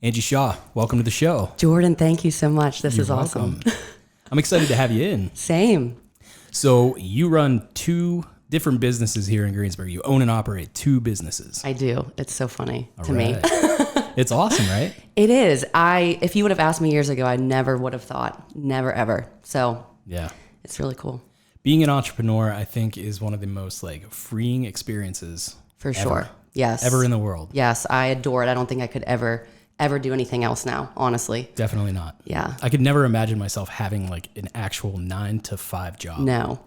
Angie Shaw, welcome to the show. Jordan, thank you so much. This is awesome. I'm excited to have you in. Same. So you run two different businesses here in Greensburg. You own and operate two businesses. I do. It's so funny to me. It's awesome, right? It is. If you would have asked me years ago, I never would have thought. Never, ever. So yeah, it's really cool. Being an entrepreneur, I think, is one of the most freeing experiences. For sure. Yes. Ever in the world. Yes. I adore it. I don't think I could ever do anything else now, honestly. Definitely not. Yeah. I could never imagine myself having an actual 9-to-5 job. No.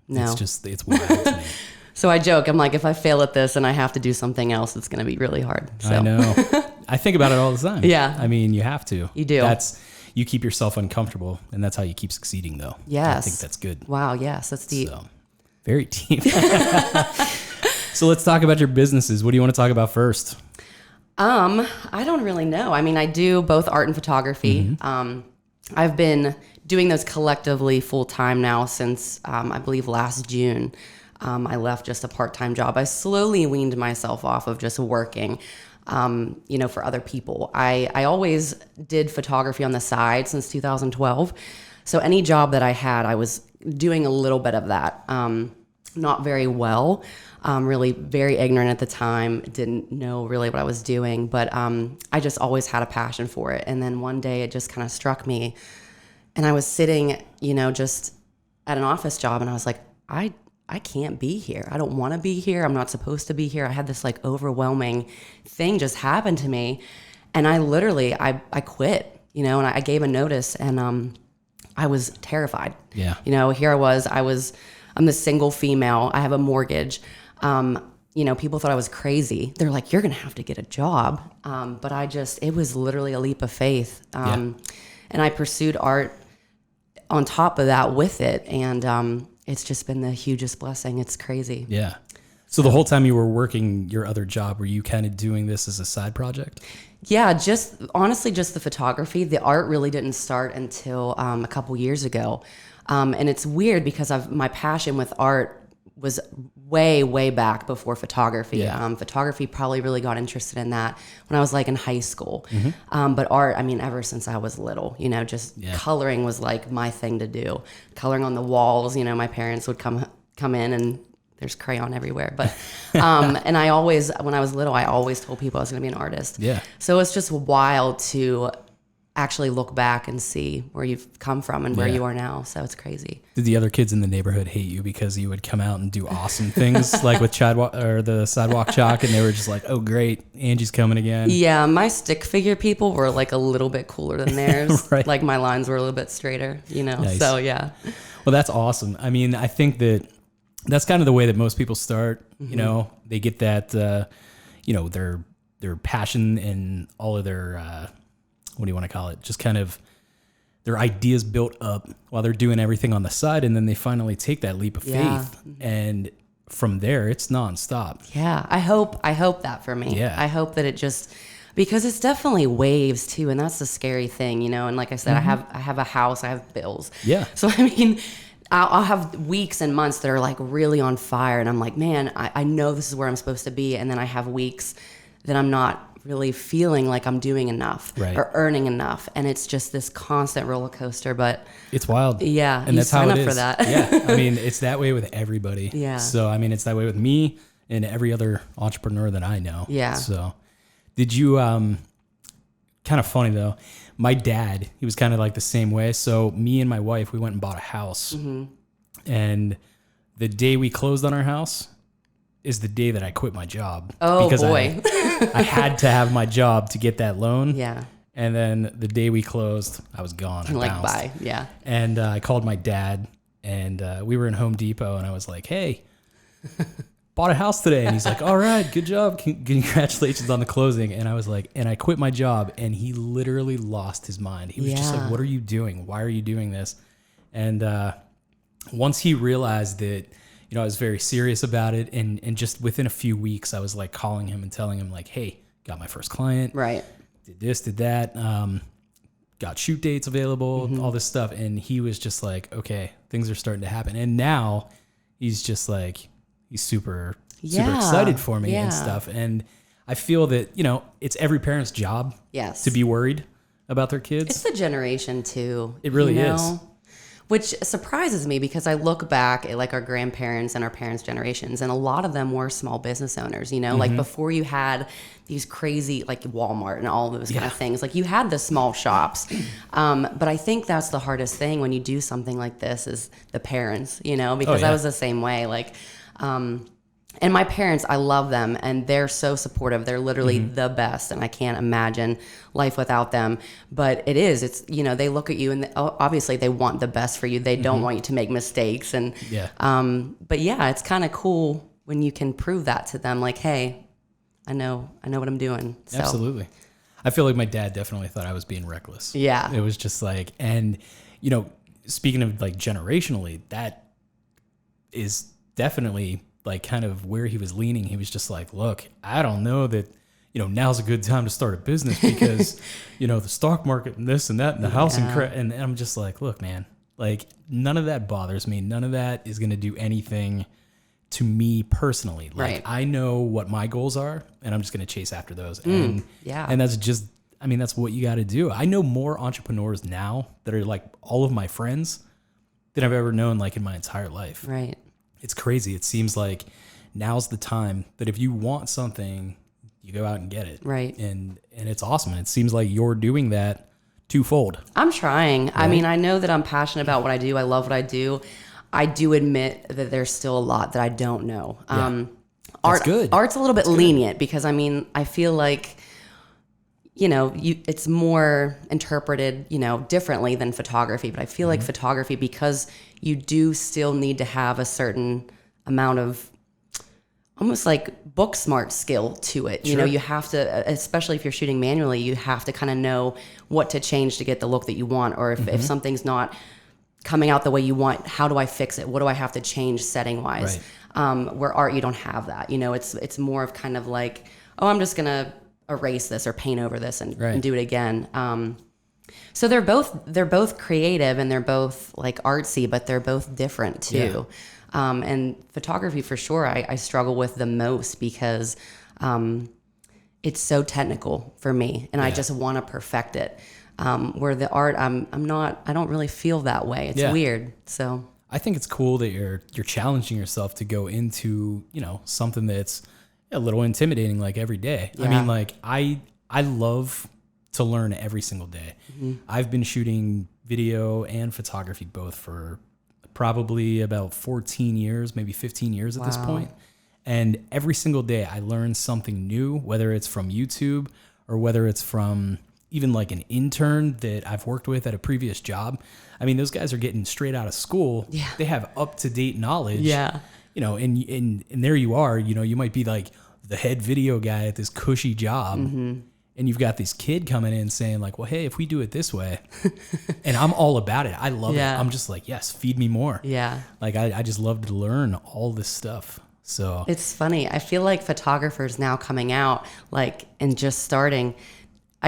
It's wild to me. So I joke, I'm like, if I fail at this and I have to do something else, it's going to be really hard. So. I know. I think about it all the time. Yeah. I mean, you have to. You do. You keep yourself uncomfortable, and that's how you keep succeeding, though. Yes. I think that's good. Wow, yes, that's deep. So, very deep. So let's talk about your businesses. What do you want to talk about first? I don't really know. I mean, I do both art and photography. Mm-hmm. I've been doing those collectively full time now since I believe last June. I left just a part-time job. I slowly weaned myself off of just working, for other people. I always did photography on the side since 2012. So any job that I had, I was doing a little bit of that. Not very well. Really very ignorant at the time, didn't know really what I was doing, but I just always had a passion for it. And then one day it just kind of struck me, and I was sitting, just at an office job, and I was like, I can't be here. I don't want to be here. I'm not supposed to be here. I had this overwhelming thing just happen to me, and I literally, I quit, and I gave a notice, and I was terrified. Yeah. Here I'm the single female. I have a mortgage. People thought I was crazy. They're like, you're going to have to get a job. But it was literally a leap of faith. And I pursued art on top of that with it. And it's just been the hugest blessing. It's crazy. Yeah. So the whole time you were working your other job, were you kind of doing this as a side project? Yeah, honestly, just the photography. The art really didn't start until a couple years ago. And it's weird because my passion with art was way, way back before photography. Yeah. Photography probably really got interested in that when I was in high school. Mm-hmm. But art, ever since I was little, coloring was my thing to do. Coloring on the walls, my parents would come in and there's crayon everywhere. But, and I always, when I was little, I always told people I was going to be an artist. Yeah. So it's just wild to actually look back and see where you've come from and where you are now. So it's crazy. Did the other kids in the neighborhood hate you because you would come out and do awesome things with the sidewalk chalk, and they were just like, oh great, Angie's coming again? Yeah, my stick figure people were a little bit cooler than theirs. Right. My lines were a little bit straighter, Nice. So yeah. Well, that's awesome. I think that's kind of the way that most people start. Mm-hmm. They get that their passion and all of their what do you want to call it? Just kind of their ideas built up while they're doing everything on the side. And then they finally take that leap of faith. And from there, it's nonstop. Yeah. I hope that for me. Yeah. I hope that it just, because it's definitely waves too. And that's the scary thing, And like I said, mm-hmm. I have a house, I have bills. Yeah. So, I'll have weeks and months that are really on fire. And I'm like, man, I know this is where I'm supposed to be. And then I have weeks that I'm not really feeling like I'm doing enough or earning enough. And it's just this constant roller coaster, but it's wild. Yeah. And that's how it is. For that. Yeah. It's that way with everybody. Yeah. So, it's that way with me and every other entrepreneur that I know. Yeah. So did you, kind of funny though, my dad, he was kind of the same way. So me and my wife, we went and bought a house, mm-hmm. and the day we closed on our house is the day that I quit my job. Oh, because boy. I had to have my job to get that loan. Yeah. And then the day we closed, I was gone. I bounced. Bye. Yeah. And I called my dad, and we were in Home Depot, and I was like, hey, bought a house today. And he's like, all right, good job. Congratulations on the closing. And I was like, and I quit my job. And he literally lost his mind. He was just like, what are you doing? Why are you doing this? And once he realized that, I was very serious about it. And just within a few weeks, I was calling him and telling him hey, got my first client. Right. Did this, did that. Got shoot dates available, mm-hmm. all this stuff. And he was just like, okay, things are starting to happen. And now he's just he's super excited for me and stuff. And I feel that, it's every parent's job Yes. to be worried about their kids. It's the generation too. It really is. Which surprises me because I look back at like our grandparents and our parents' generations, and a lot of them were small business owners, like before you had these crazy like Walmart and all those kind of things, like you had the small shops. But I think that's the hardest thing when you do something like this is the parents, because I was the same way. Like, and my parents, I love them and they're so supportive. They're literally the best. And I can't imagine life without them. But it's, they look at you and obviously they want the best for you. They don't want you to make mistakes. And, but yeah, it's kind of cool when you can prove that to them. Like, hey, I know what I'm doing. So. Absolutely. I feel like my dad definitely thought I was being reckless. Yeah. It was just like, and, speaking of like generationally, that is definitely like kind of where he was leaning. He was just like, look, I don't know that, now's a good time to start a business because, the stock market and this and that and the housing and I'm just like, look, man, like none of that bothers me. None of that is going to do anything to me personally. Like I know what my goals are and I'm just going to chase after those. And that's just, that's what you got to do. I know more entrepreneurs now that are like all of my friends than I've ever known like in my entire life. Right. It's crazy. It seems like now's the time that if you want something, you go out and get it. Right. And it's awesome. And it seems like you're doing that twofold. I'm trying. Right? I know that I'm passionate about what I do. I love what I do. I do admit that there's still a lot that I don't know. That's good. Art's a little bit lenient because I feel like, it's more interpreted, differently than photography. But I feel like photography, because you do still need to have a certain amount of almost like book smart skill to it. Sure. You have to, especially if you're shooting manually, you have to kind of know what to change to get the look that you want. Or if something's not coming out the way you want, how do I fix it? What do I have to change setting wise? Right. Where art, you don't have that. It's more of kind of like, oh, I'm just going to erase this or paint over this and do it again. So they're both creative and they're both like artsy, but they're both different too. And photography for sure, I struggle with the most because it's so technical for me and I just want to perfect it. Where the art, I don't really feel that way. It's weird. So I think it's cool that you're challenging yourself to go into, something that's a little intimidating, like every day. Yeah. I love to learn every single day. I've been shooting video and photography both for probably about 14 years, maybe 15 years at this point. And every single day I learn something new, whether it's from YouTube or whether it's from even like an intern that I've worked with at a previous job. Those guys are getting straight out of school. Yeah. They have up-to-date knowledge. Yeah. And there you are, you might be like the head video guy at this cushy job. And you've got this kid coming in saying like, well, hey, if we do it this way, and I'm all about it. I love it. I'm just like, yes, feed me more. Yeah. Like I just love to learn all this stuff. So it's funny. I feel like photographers now coming out like and just starting,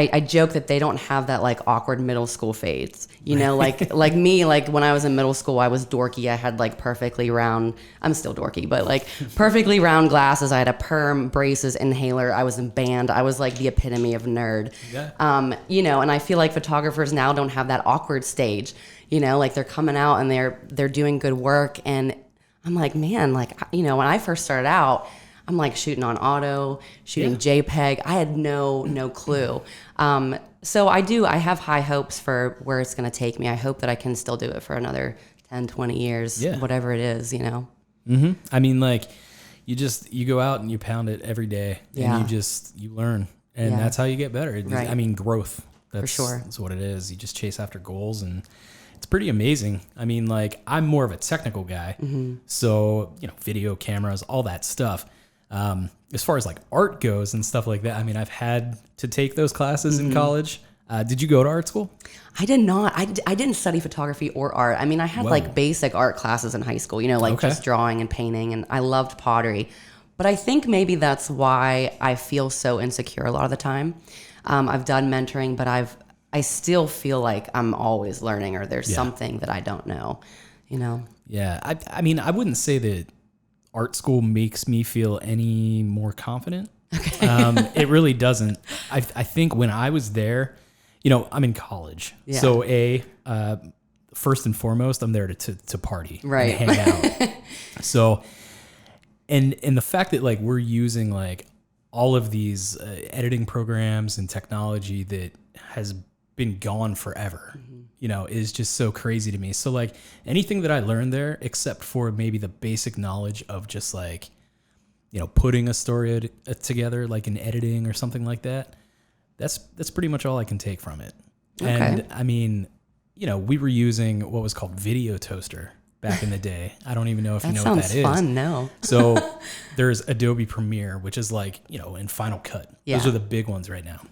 I joke that they don't have that like awkward middle school phase, like me, like when I was in middle school, I was dorky. I had like perfectly round, I'm still dorky, but like perfectly round glasses. I had a perm, braces, inhaler. I was in band. I was like the epitome of nerd. Yeah. And I feel like photographers now don't have that awkward stage, like they're coming out and they're doing good work. And I'm like, man, like, when I first started out, I'm like shooting on auto, shooting JPEG. I had no clue. So I have high hopes for where it's going to take me. I hope that I can still do it for another 10, 20 years, whatever it is, Like you go out and you pound it every day and you learn and that's how you get better. Growth. That's, for sure. That's what it is. You just chase after goals and it's pretty amazing. I'm more of a technical guy. So, video cameras, all that stuff. As far as like art goes and stuff like that, I've had to take those classes in college. Did you go to art school? I did not. I didn't study photography or art. I had like basic art classes in high school, just drawing and painting, and I loved pottery. But I think maybe that's why I feel so insecure a lot of the time. I've done mentoring, but I still feel like I'm always learning or there's something that I don't know, Yeah. I wouldn't say that art school makes me feel any more confident It really doesn't. I think when I was there, I'm in college. Yeah. So first and foremost, I'm there to party, Right. and hang out. So, and the fact that like we're using like all of these editing programs and technology that has been gone forever, is just so crazy to me. So like anything that I learned there, except for maybe the basic knowledge of just like, putting a story together, like in editing or something like that, that's pretty much all I can take from it. Okay. And I mean, we were using what was called Video Toaster back in the day. I don't even know if you know what that is. That sounds fun. No. So there's Adobe Premiere, which is like, in Final Cut. Yeah. Those are the big ones right now.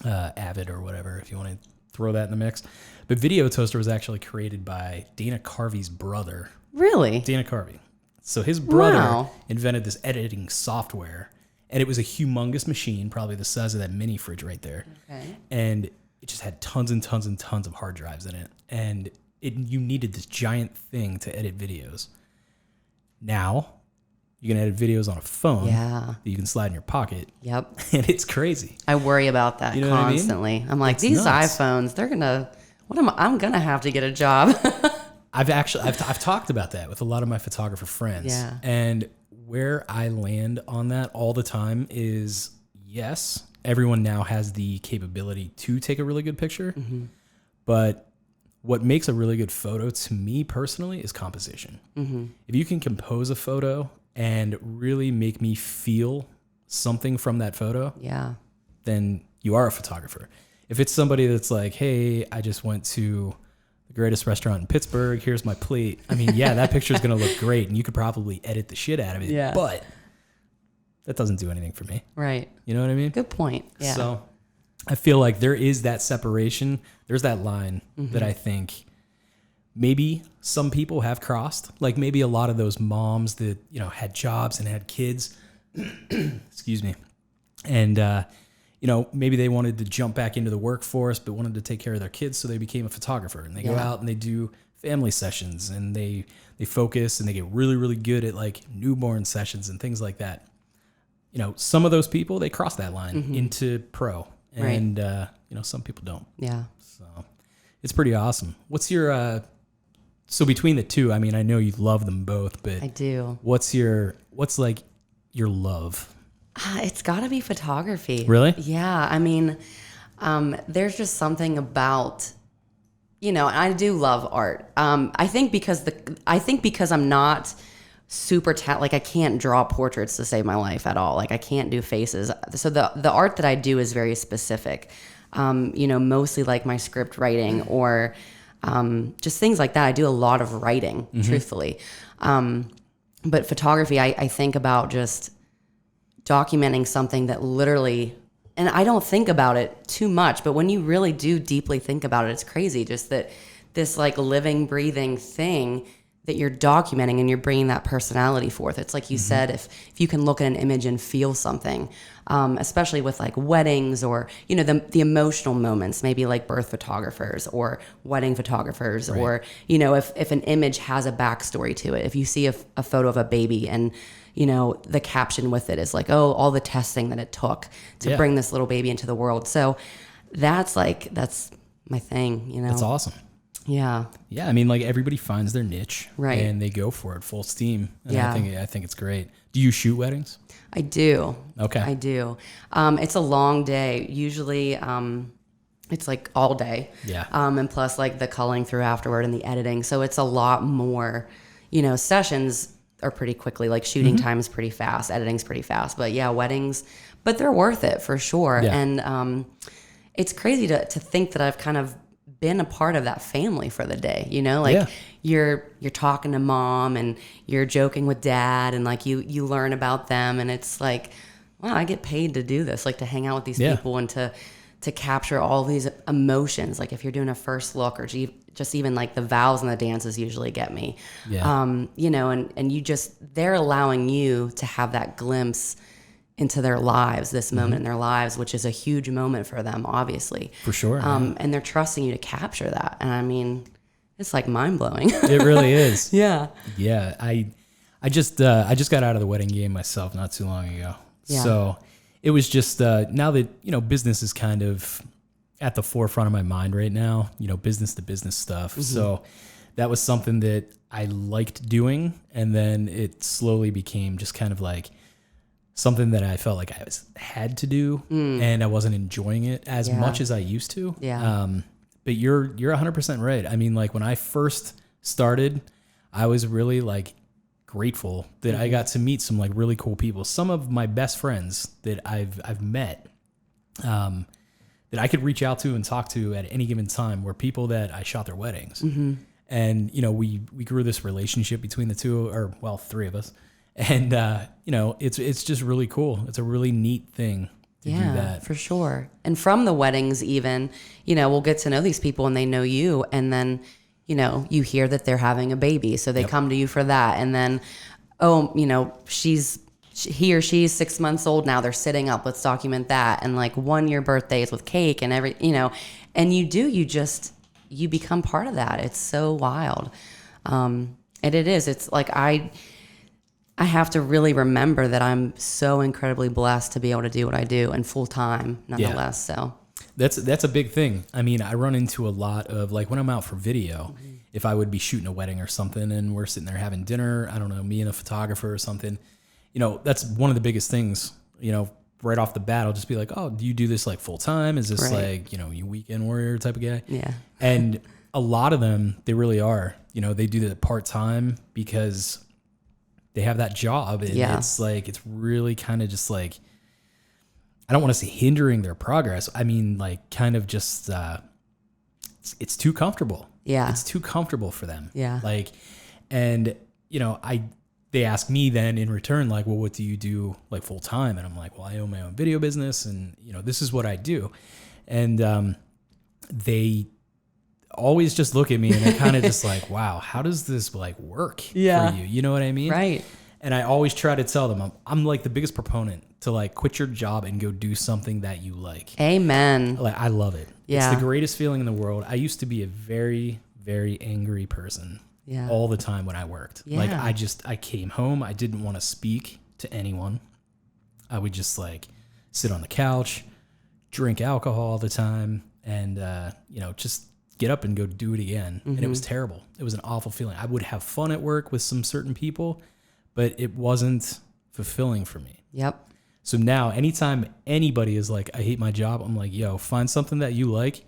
Avid or whatever, if you want to throw that in the mix. But Video Toaster was actually created by Dana Carvey's brother. Really? Dana Carvey. So his brother Wow. invented this editing software, and it was a humongous machine, probably the size of that mini fridge right there. Okay. And it just had tons and tons and tons of hard drives in it. And you needed this giant thing to edit videos. Now, you can edit videos on a phone that you can slide in your pocket. Yep. And it's crazy. I worry about that You know what I mean? constantly. I'm like, It's these nuts. iPhones, I'm going to have to get a job. I've talked about that with a lot of my photographer friends. Yeah. And where I land on that all the time is, yes, everyone now has the capability to take a really good picture. Mm-hmm. But what makes a really good photo to me personally is composition. Mm-hmm. If you can compose a photo and really make me feel something from that photo, Yeah. then you are a photographer. If it's somebody that's like, hey, I just went to the greatest restaurant in Pittsburgh, here's my plate. I mean, yeah, that picture is going to look great and you could probably edit the shit out of it. Yeah. But that doesn't do anything for me. Right. You know what I mean? Good point. Yeah. So I feel like there is that separation. There's that line that I think maybe some people have crossed. Like maybe a lot of those moms that, had jobs and had kids, excuse me. And, maybe they wanted to jump back into the workforce, but wanted to take care of their kids. So they became a photographer and they go out and they do family sessions and they focus and they get really, really good at like newborn sessions and things like that. Some of those people, they cross that line into pro and, some people don't. Yeah. So it's pretty awesome. What's your, so between the two, I mean, I know you love them both, but I do. what's like your love? It's got to be photography. Really? Yeah. I mean, there's just something about, I do love art. I think because I'm not super like I can't draw portraits to save my life at all. Like I can't do faces. So the art that I do is very specific. Mostly like my script writing or just things like that. I do a lot of writing, truthfully. But photography, I think about just documenting something that literally, and I don't think about it too much, but when you really do deeply think about it, it's crazy. Just that this like living, breathing thing that you're documenting and you're bringing that personality forth. It's like you said, if you can look at an image and feel something, especially with like weddings or, the emotional moments, maybe like birth photographers or wedding photographers, Right. or, if an image has a backstory to it, if you see a photo of a baby and, the caption with it is like, oh, all the testing that it took to bring this little baby into the world. So that's my thing, That's awesome. Yeah. Yeah. I mean, like everybody finds their niche Right. and they go for it full steam. And Yeah. I think it's great. Do you shoot weddings? I do. Okay. I do. It's a long day. Usually, it's like all day. Yeah. And plus like the culling through afterward and the editing. So it's a lot more, sessions are pretty quickly, like shooting time is pretty fast, editing's pretty fast, but yeah, weddings, but they're worth it for sure. Yeah. And, it's crazy to think that I've kind of been a part of that family for the day, like you're talking to mom and you're joking with dad and like you learn about them and it's like, wow, I get paid to do this, like to hang out with these people and to capture all these emotions. Like if you're doing a first look or just even like the vows and the dances usually get me, and they're allowing you to have that glimpse into their lives, this moment in their lives, which is a huge moment for them, obviously. For sure. And they're trusting you to capture that. And I mean, it's like mind blowing. It really is. Yeah. Yeah. I just got out of the wedding game myself not too long ago. Yeah. So it was just now that, you know, business is kind of at the forefront of my mind right now, you know, business to business stuff. Mm-hmm. So that was something that I liked doing. And then it slowly became just kind of like something that I felt like I had to do and I wasn't enjoying it as much as I used to. Yeah. But you're 100% right. I mean, like when I first started, I was really like grateful that I got to meet some like really cool people. Some of my best friends that I've met, that I could reach out to and talk to at any given time were people that I shot their weddings. Mm-hmm. And, you know, we grew this relationship between the three of us. And, you know, it's just really cool. It's a really neat thing to do that. For sure. And from the weddings even, you know, we'll get to know these people and they know you. And then, you know, you hear that they're having a baby. So they come to you for that. And then, oh, you know, he or she's 6 months old now. They're sitting up. Let's document that. And like 1 year birthdays with cake and you know, and you become part of that. It's so wild. And it is. It's like I have to really remember that I'm so incredibly blessed to be able to do what I do and full time nonetheless. So that's a big thing. I mean, I run into a lot of like when I'm out for video, if I would be shooting a wedding or something and we're sitting there having dinner, I don't know, me and a photographer or something, you know, that's one of the biggest things, you know, right off the bat, I'll just be like, oh, do you do this like full time? Is this like, you know, you weekend warrior type of guy? Yeah. And a lot of them, they really are, you know, they do that part time because they have that job. And it's like, it's really kind of just like, I don't want to say hindering their progress. I mean, like kind of just, it's too comfortable. Yeah. It's too comfortable for them. Yeah. Like, and you know, they ask me then in return, like, well, what do you do like full time? And I'm like, well, I own my own video business and you know, this is what I do. And, they always just look at me and they're kind of just like, wow, how does this like work for you? You know what I mean? Right. And I always try to tell them, I'm like the biggest proponent to like quit your job and go do something that you like. Amen. Like, I love it. Yeah. It's the greatest feeling in the world. I used to be a very, very angry person all the time when I worked. Yeah. Like I came home. I didn't want to speak to anyone. I would just like sit on the couch, drink alcohol all the time and, you know, just get up and go do it again. And it was terrible. It was an awful feeling. I would have fun at work with some certain people, but it wasn't fulfilling for me. Yep. So now anytime anybody is like, I hate my job, I'm like, yo, find something that you like,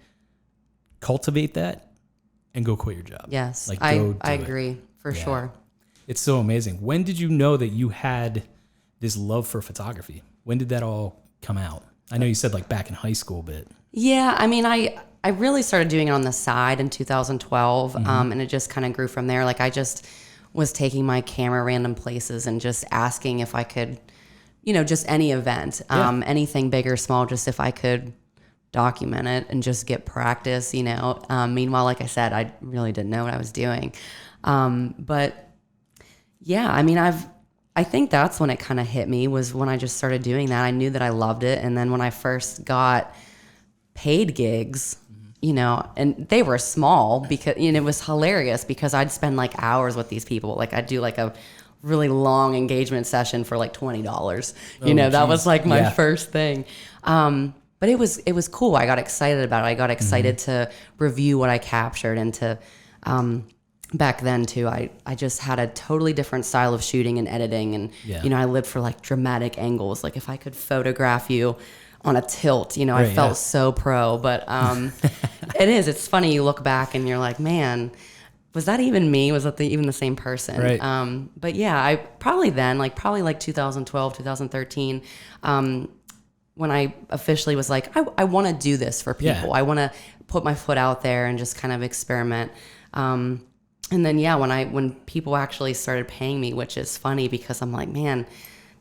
cultivate that and go quit your job. Yes. Like, I agree for sure. It's so amazing. When did you know that you had this love for photography? When did that all come out? I know you said like back in high school, but yeah, I mean, I really started doing it on the side in 2012, and it just kind of grew from there. Like I just was taking my camera random places and just asking if I could, you know, just any event, anything big or small, just if I could document it and just get practice, you know. Meanwhile, like I said, I really didn't know what I was doing. But yeah, I mean, I think that's when it kind of hit me, was when I just started doing that. I knew that I loved it. And then when I first got paid gigs, you know, and they were small because, you know, it was hilarious because I'd spend like hours with these people. Like I'd do like a really long engagement session for like $20. You know, that was like my first thing. But it was cool. I got excited about it. I got excited to review what I captured and to, back then too, I just had a totally different style of shooting and editing. And, you know, I lived for like dramatic angles. Like if I could photograph you on a tilt, you know, I felt so pro, but, it's funny. You look back and you're like, man, was that even me? Was that even the same person? Right. But yeah, I probably like 2012, 2013, when I officially was like, I want to do this for people. Yeah. I want to put my foot out there and just kind of experiment. And then, when people actually started paying me, which is funny because I'm like, man,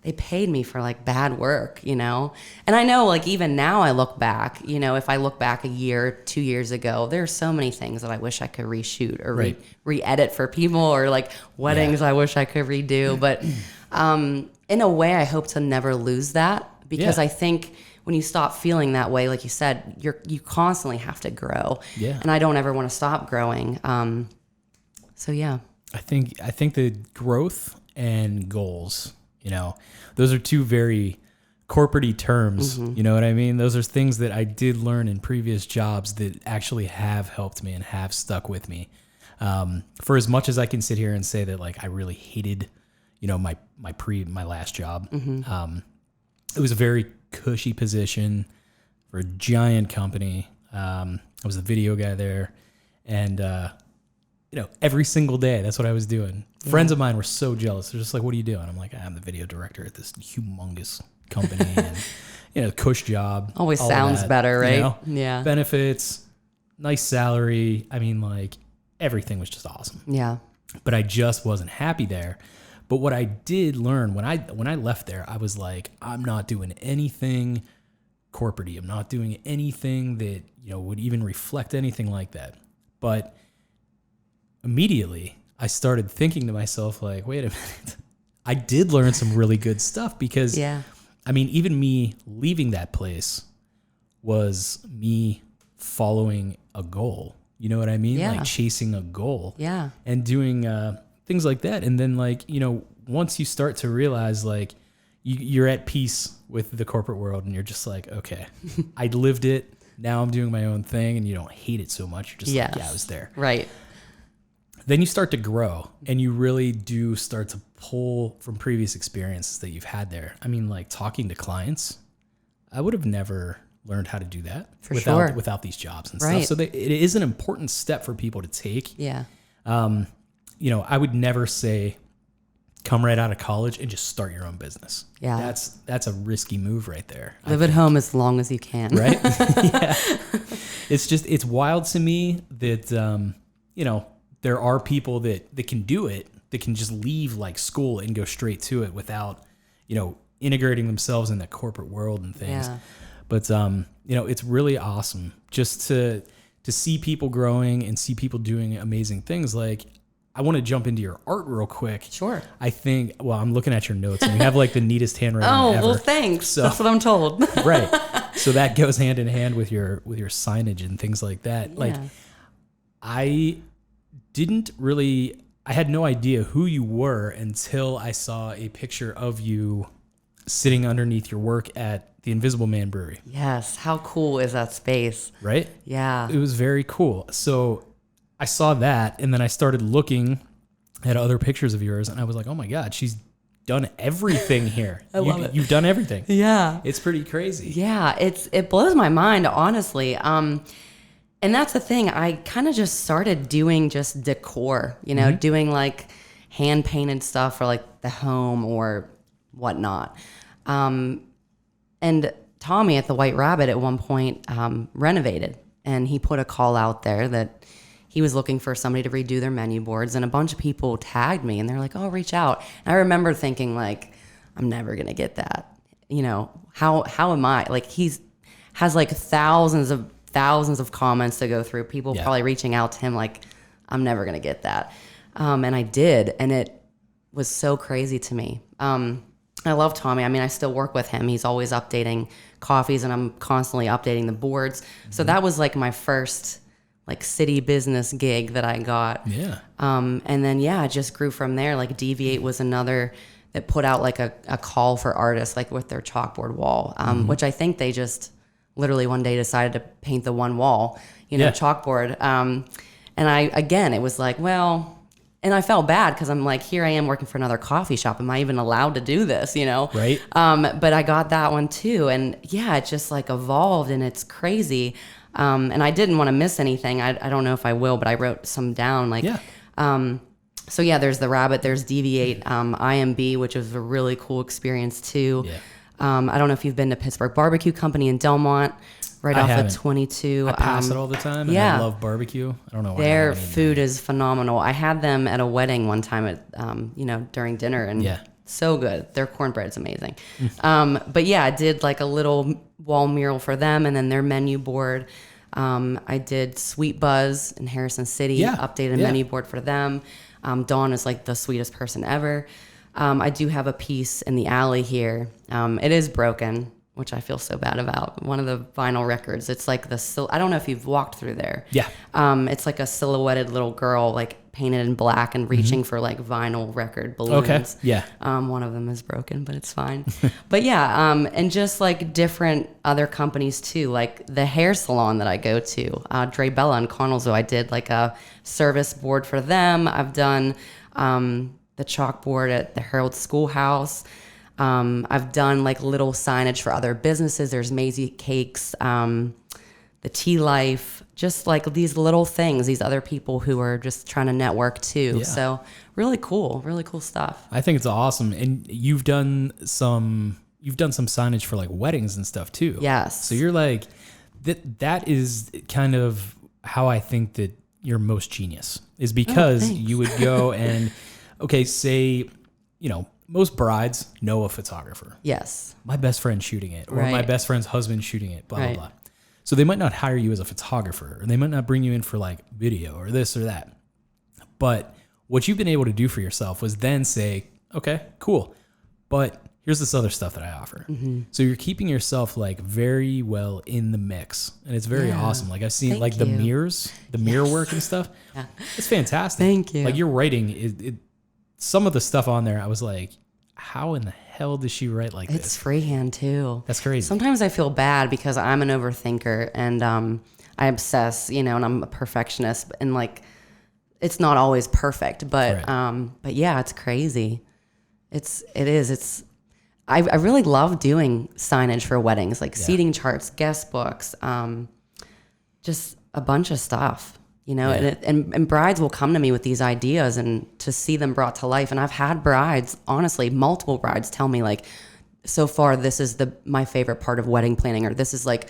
they paid me for like bad work, you know? And I know like even now I look back, you know, if I look back a year, 2 years ago, there's so many things that I wish I could reshoot or re-edit for people, or like weddings I wish I could redo. But in a way, I hope to never lose that, because I think when you stop feeling that way, like you said, you constantly have to grow. Yeah. And I don't ever want to stop growing. So yeah. I think the growth and goals, you know, those are two very corporate-y terms. You know what I mean? Those are things that I did learn in previous jobs that actually have helped me and have stuck with me. For as much as I can sit here and say that like I really hated, you know, my last job. It was a very cushy position for a giant company. I was the video guy there, and you know, every single day that's what I was doing. Friends of mine were so jealous. They're just like, "What are you doing?" I'm like, "I'm the video director at this humongous company, and you know, cush job." Always sounds better, right? You know? Yeah. Benefits, nice salary. I mean, like everything was just awesome. Yeah. But I just wasn't happy there. But what I did learn when I left there, I was like, I'm not doing anything corporate-y. I'm not doing anything that, you know, would even reflect anything like that. But immediately I started thinking to myself, like, wait a minute. I did learn some really good stuff because, I mean, even me leaving that place was me following a goal. You know what I mean? Yeah. Like chasing a goal. Yeah. And doing things like that. And then, like, you know, once you start to realize, like, you're at peace with the corporate world and you're just like, okay, I lived it. Now I'm doing my own thing, and you don't hate it so much. You're just like, yeah, I was there. Right. Then you start to grow, and you really do start to pull from previous experiences that you've had there. I mean, like talking to clients, I would have never learned how to do that without these jobs and stuff. So it is an important step for people to take. Yeah. You know, I would never say come right out of college and just start your own business. Yeah. That's a risky move right there. Live at home as long as you can. Right? Yeah. It's wild to me that, you know, there are people that can do it, that can just leave like school and go straight to it without, you know, integrating themselves in the corporate world and things. Yeah. But, you know, it's really awesome just to see people growing and see people doing amazing things. Like, I want to jump into your art real quick. Sure. I think, well, I'm looking at your notes and you have like the neatest handwriting ever. Well, thanks. So, that's what I'm told. Right. So that goes hand in hand with your signage and things like that. Like, I had no idea who you were until I saw a picture of you sitting underneath your work at the Invisible Man Brewery. Yes. How cool is that space? Right? Yeah. It was very cool. So I saw that, and then I started looking at other pictures of yours, and I was like, oh my God, she's done everything here. I love it. You've done everything. Yeah. It's pretty crazy. Yeah. It blows my mind, honestly. And that's the thing. I kind of just started doing just decor, you know, doing like hand painted stuff for like the home or whatnot. And Tommy at the White Rabbit at one point renovated, and he put a call out there that he was looking for somebody to redo their menu boards, and a bunch of people tagged me and they're like, oh, reach out. And I remember thinking like, I'm never going to get that. You know, how am I? Like, has like thousands of comments to go through, people probably reaching out to him like, I'm never going to get that. And I did. And it was so crazy to me. I love Tommy. I mean, I still work with him. He's always updating coffees, and I'm constantly updating the boards. So that was like my first like city business gig that I got. Yeah. And then, it just grew from there. Like Deviate was another that put out like a call for artists, like with their chalkboard wall, which I think they just literally one day decided to paint the one wall, chalkboard. And it was like, well, and I felt bad because I'm like, here I am working for another coffee shop. Am I even allowed to do this, Right. But I got that one too. And it just like evolved, and it's crazy. And I didn't want to miss anything. I don't know if I will, but I wrote some down. Like, so there's the Rabbit, there's Deviate, IMB, which was a really cool experience too. Yeah. I don't know if you've been to Pittsburgh Barbecue Company in Delmont, right off of 22. I pass it all the time, and I love barbecue. I don't know why. Their food is phenomenal. I had them at a wedding one time at, during dinner, and so good. Their cornbread's amazing. But I did like a little wall mural for them, and then their menu board. I did Sweet Buzz in Harrison City, updated a menu board for them. Dawn is like the sweetest person ever. I do have a piece in the alley here. It is broken, which I feel so bad about. One of the vinyl records. It's like I don't know if you've walked through there. Yeah. It's like a silhouetted little girl, like like painted in black and reaching for like vinyl record balloons. Okay. Yeah. One of them is broken, but it's fine. But yeah, and just like different other companies too, like the hair salon that I go to, Dre Bella in Connellsville. I did like a service board for them. I've done the chalkboard at the Herald Schoolhouse. I've done like little signage for other businesses. There's Maisie Cakes, the Tea Life, just like these little things, these other people who are just trying to network too. Yeah. So really cool stuff. I think it's awesome. And you've done some signage for like weddings and stuff too. Yes. So you're like, that is kind of how I think that you're most genius, is because you would go and, okay, say, most brides know a photographer. Yes. My best friend shooting it, or Right. my best friend's husband shooting it, blah, Right. blah, blah. So they might not hire you as a photographer, or they might not bring you in for like video or this or that. But what you've been able to do for yourself was then say, okay, cool, but here's this other stuff that I offer. Mm-hmm. So you're keeping yourself like very well in the mix, and it's very awesome. Like I've seen like the mirrors, the mirror work and stuff. Yeah. It's fantastic. Thank you. Like your writing, some of the stuff on there, I was like, how in the hell does she write like this? It's freehand too. That's crazy. Sometimes I feel bad because I'm an overthinker and I obsess, and I'm a perfectionist, and like it's not always perfect, but but yeah, it's crazy. It is. I really love doing signage for weddings, like seating charts, guest books, just a bunch of stuff. And brides will come to me with these ideas and to see them brought to life. And I've had brides, honestly, multiple brides tell me like, so far, this is my favorite part of wedding planning, or this is like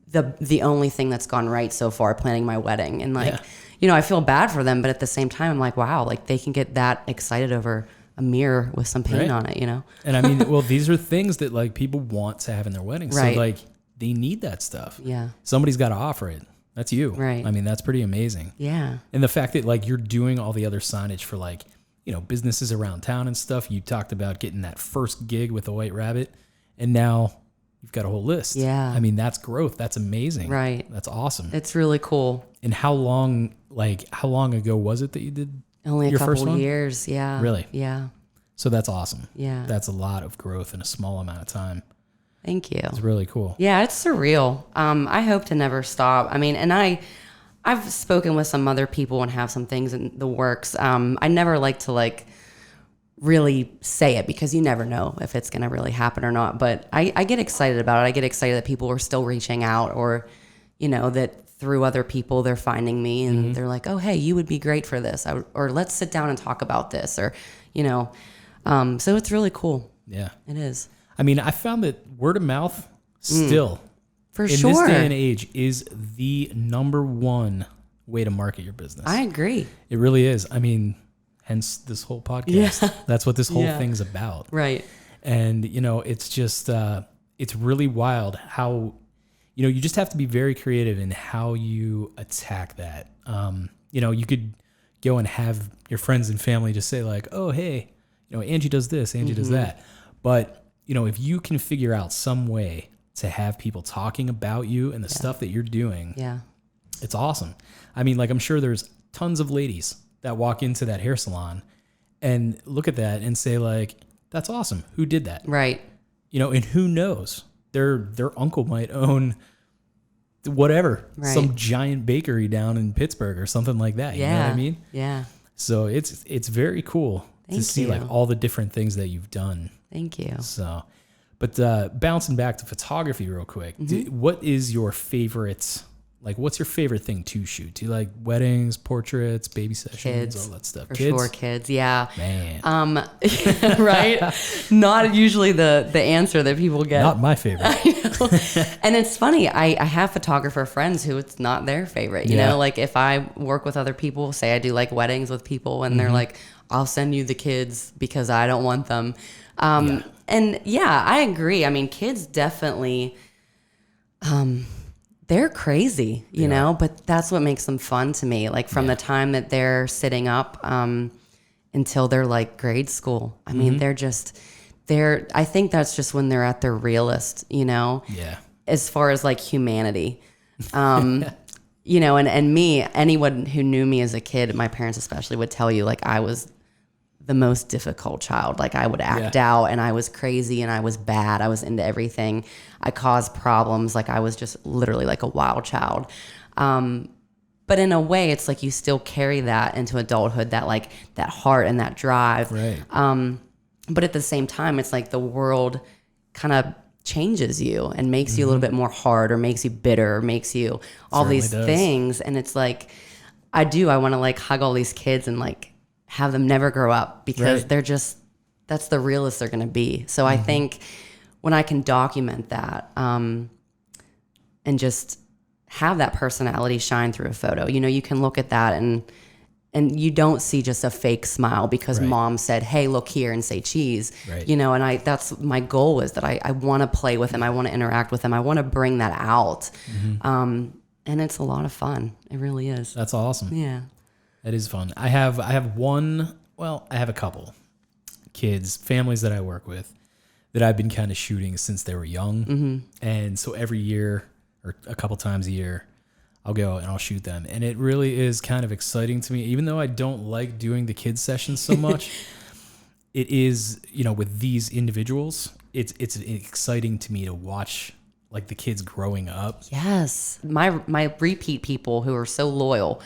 the only thing that's gone right so far planning my wedding. And like, I feel bad for them, but at the same time, I'm like, wow, like they can get that excited over a mirror with some paint on it, And I mean, well, these are things that like people want to have in their weddings. Right. So like they need that stuff. Yeah. Somebody's got to offer it. That's you. Right. I mean, that's pretty amazing. Yeah. And the fact that like you're doing all the other signage for like, businesses around town and stuff. You talked about getting that first gig with the White Rabbit, and now you've got a whole list. Yeah. I mean, that's growth. That's amazing. Right. That's awesome. It's really cool. And how long ago was it that you did Only your a first couple one? years. Yeah. Really? Yeah. So that's awesome. Yeah. That's a lot of growth in a small amount of time. Thank you. It's really cool. Yeah, it's surreal. I hope to never stop. I mean, and I've spoken with some other people and have some things in the works. I never like to really say it because you never know if it's going to really happen or not. But I get excited about it. I get excited that people are still reaching out, or, that through other people they're finding me and they're like, oh, hey, you would be great for this. Or let's sit down and talk about this, or, so it's really cool. Yeah. It is. I mean, I found that word of mouth still, For in sure. this day and age, is the number one way to market your business. I agree. It really is. I mean, hence this whole podcast. Yeah. That's what this whole thing's about. Right. And, it's just, it's really wild how, you just have to be very creative in how you attack that. You could go and have your friends and family just say like, oh, hey, Angie does this, Angie does that. But, if you can figure out some way to have people talking about you and the stuff that you're doing, it's awesome. I mean, like, I'm sure there's tons of ladies that walk into that hair salon and look at that and say like, that's awesome. Who did that? Right. And who knows? Their uncle might own whatever, some giant bakery down in Pittsburgh or something like that. You know what I mean? Yeah. So it's very cool to see like all the different things that you've done. Thank you. So, but bouncing back to photography real quick, what is your favorite? Like, what's your favorite thing to shoot? Do you like weddings, portraits, baby sessions, Kids, all that stuff? For Kids? sure, kids. Yeah. Man. Right? Not usually the answer that people get. Not my favorite. And it's funny, I have photographer friends who it's not their favorite. You know, like if I work with other people, say I do like weddings with people, and they're like, I'll send you the kids because I don't want them. And yeah, I agree. I mean, kids definitely, they're crazy, you know, but that's what makes them fun to me. Like from the time that they're sitting up until they're like grade school. I mean, I think that's just when they're at their realest, you know? Yeah. As far as like humanity. you know, and me, anyone who knew me as a kid, my parents especially, would tell you like I was the most difficult child. Like I would act out, and I was crazy, and I was bad. I was into everything. I caused problems. Like I was just literally like a wild child. But in a way, it's like you still carry that into adulthood, that like that heart and that drive. Right. But at the same time, it's like the world kind of changes you and makes you a little bit more hard, or makes you bitter, or makes you all Certainly these does. things. And it's like, I want to like hug all these kids and like have them never grow up, because they're just, that's the realest they're going to be. So I think when I can document that, and just have that personality shine through a photo, you know, you can look at that and you don't see just a fake smile because mom said, hey, look here, and say cheese, you know, and that's my goal, is that I want to play with them. I want to interact with them. I want to bring that out. And it's a lot of fun. It really is. That's awesome. Yeah. That is fun. I have a couple kids, families that I work with that I've been kind of shooting since they were young. And so every year, or a couple times a year, I'll go and I'll shoot them. And it really is kind of exciting to me, even though I don't like doing the kids sessions so much. It is, you know, with these individuals, it's exciting to me to watch like the kids growing up. Yes. My repeat people who are so loyal,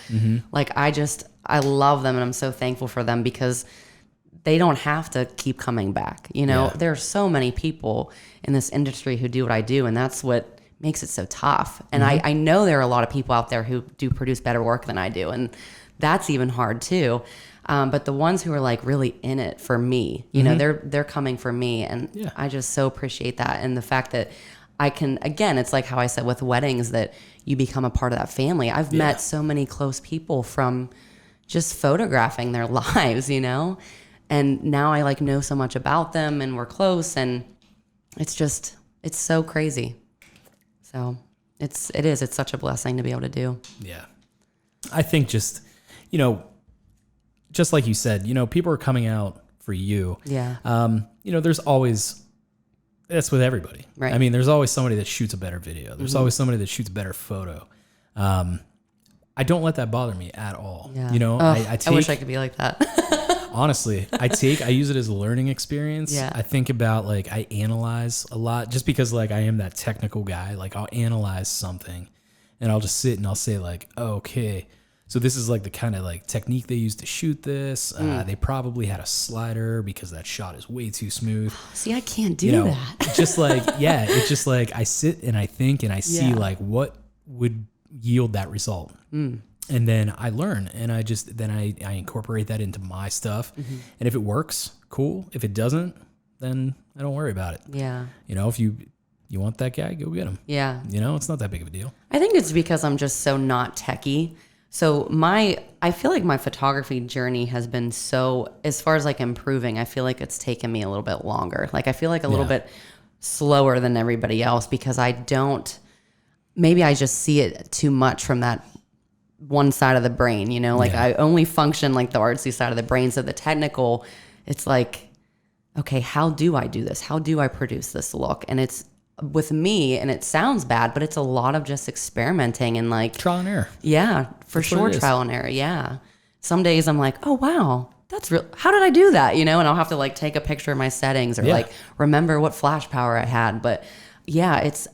like I love them, and I'm so thankful for them, because they don't have to keep coming back. You know, there are so many people in this industry who do what I do, and that's what makes it so tough. And I know there are a lot of people out there who do produce better work than I do, and that's even hard too. But the ones who are like really in it for me, you know, they're coming for me, and I just so appreciate that. And the fact that I can, again, it's like how I said with weddings, that you become a part of that family. I've met so many close people from just photographing their lives, you know, and now I like know so much about them, and we're close, and it's so crazy. So it's such a blessing to be able to do. Yeah. I think just, you know, just like you said, you know, people are coming out for you. Yeah. You know, there's always, that's with everybody. Right. I mean, there's always somebody that shoots a better video. There's always somebody that shoots a better photo. I don't let that bother me at all. Yeah. You know, I wish I could be like that. Honestly, I use it as a learning experience. Yeah. I think about, like, I analyze a lot, just because like I am that technical guy. Like I'll analyze something and I'll just sit and I'll say like, oh, okay, so this is like the kind of like technique they used to shoot this. They probably had a slider because that shot is way too smooth. See, I can't do that. Just like, it's just like I sit and I think and I see like what would yield that result. And then I learn, and I incorporate that into my stuff. And if it works, cool. If it doesn't, then I don't worry about it. Yeah. You know, if you want that guy, go get him. Yeah. You know, it's not that big of a deal. I think it's because I'm just so not techie. So I feel like my photography journey has been so, as far as like improving, I feel like it's taken me a little bit longer. Like I feel like a little bit slower than everybody else, because maybe I just see it too much from that one side of the brain, you know, like I only function like the artsy side of the brain. So the technical, it's like, okay, how do I do this? How do I produce this look? And it's with me, and it sounds bad, but it's a lot of just experimenting and like trial and error. Yeah, for sure. Trial and error. Yeah. Some days I'm like, oh, wow, that's real. How did I do that? You know, and I'll have to like take a picture of my settings, or like remember what flash power I had. But yeah, it's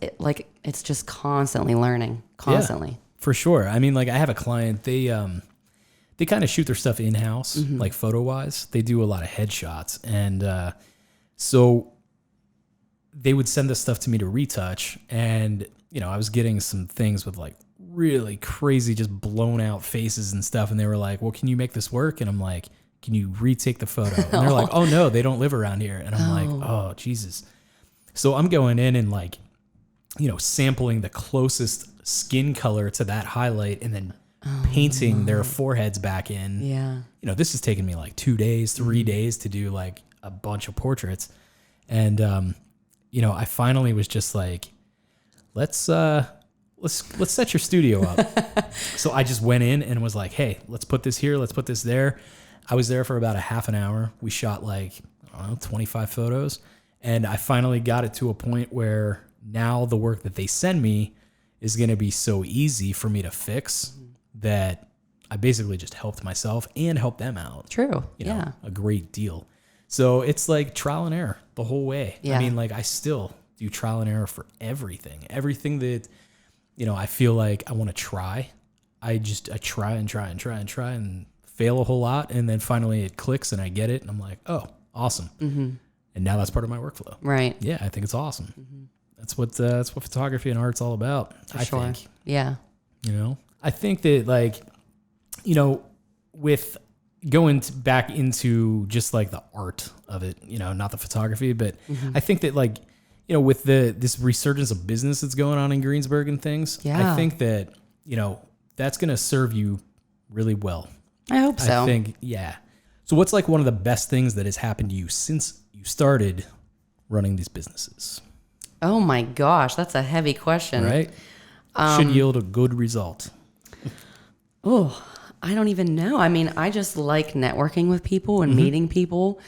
just constantly learning, constantly. Yeah. For sure. I mean, like I have a client, they kind of shoot their stuff in-house, like photo-wise. They do a lot of headshots. And so they would send this stuff to me to retouch. And, you know, I was getting some things with like really crazy, just blown out faces and stuff. And they were like, well, can you make this work? And I'm like, can you retake the photo? And they're like, oh, no, they don't live around here. And I'm like, oh, Jesus. So I'm going in and like, you know, sampling the closest skin color to that highlight and then painting their foreheads back in. Yeah. You know, this has taken me like 2 days, 3 days to do like a bunch of portraits. And, you know, I finally was just like, let's set your studio up. So I just went in and was like, hey, let's put this here. Let's put this there. I was there for about a half an hour. We shot like, I don't know, 25 photos. And I finally got it to a point where now the work that they send me is going to be so easy for me to fix that I basically just helped myself and helped them out. True. You know, a great deal. So it's like trial and error the whole way. Yeah. I mean, like I still do trial and error for everything. Everything that, you know, I feel like I want to try. I try and fail a whole lot. And then finally it clicks and I get it. And I'm like, oh, awesome. And now that's part of my workflow. Right. Yeah. I think it's awesome. That's what photography and art's all about. I think. Yeah. You know, I think that like, you know, with going back into just like the art of it, you know, not the photography, but I think that like, you know, with this resurgence of business that's going on in Greensburg and things, I think that, you know, that's going to serve you really well. I hope so. I think, yeah. So what's like one of the best things that has happened to you since you started running these businesses? Oh my gosh, that's a heavy question. Right? Should yield a good result. Oh, I don't even know. I mean, I just like networking with people and meeting people.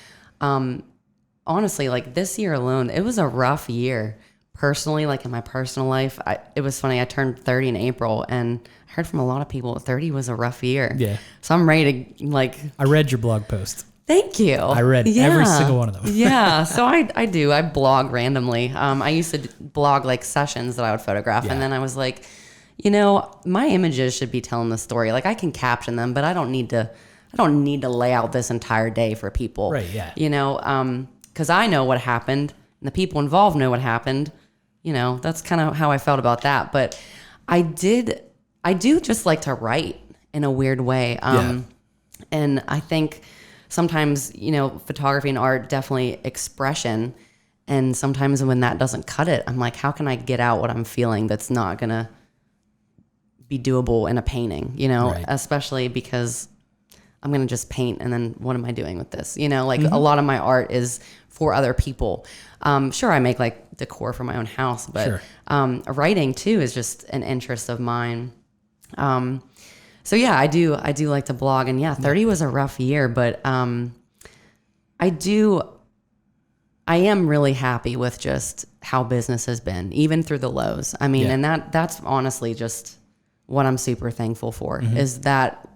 Honestly, like this year alone, it was a rough year. Personally, like in my personal life, it was funny. I turned 30 in April, and I heard from a lot of people 30 was a rough year. Yeah. So I'm ready to like. I read your blog post. Thank you. I read every single one of them. Yeah. So I do. I blog randomly. I used to blog like sessions that I would photograph, and then I was like, you know, my images should be telling the story. Like I can caption them, but I don't need to lay out this entire day for people. Right. Yeah. You know, because I know what happened, and the people involved know what happened. You know, that's kind of how I felt about that. But I do just like to write in a weird way. And I think sometimes, you know, photography and art, definitely expression. And sometimes when that doesn't cut it, I'm like, how can I get out what I'm feeling that's not going to be doable in a painting, you know, especially because I'm going to just paint. And then what am I doing with this? You know, like a lot of my art is for other people. Sure, I make like decor for my own house, but writing too is just an interest of mine. So yeah, I do like to blog, and 30 was a rough year, but I am really happy with just how business has been, even through the lows. I mean, and that's honestly just what I'm super thankful for is that,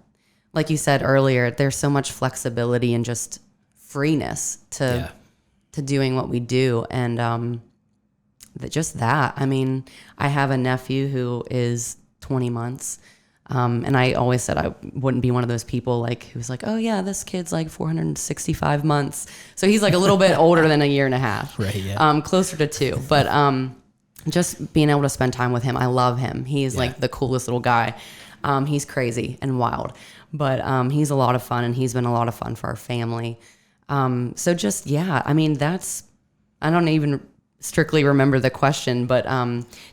like you said earlier, there's so much flexibility and just freeness to doing what we do. And that, I mean, I have a nephew who is 20 months. And I always said I wouldn't be one of those people like who was like, oh yeah, this kid's like 465 months. So he's like a little bit older than a year and a half, right? Yeah. Closer to 2. But just being able to spend time with him, I love him. He's like the coolest little guy. He's crazy and wild, but he's a lot of fun, and he's been a lot of fun for our family. So just I mean, I don't even strictly remember the question, but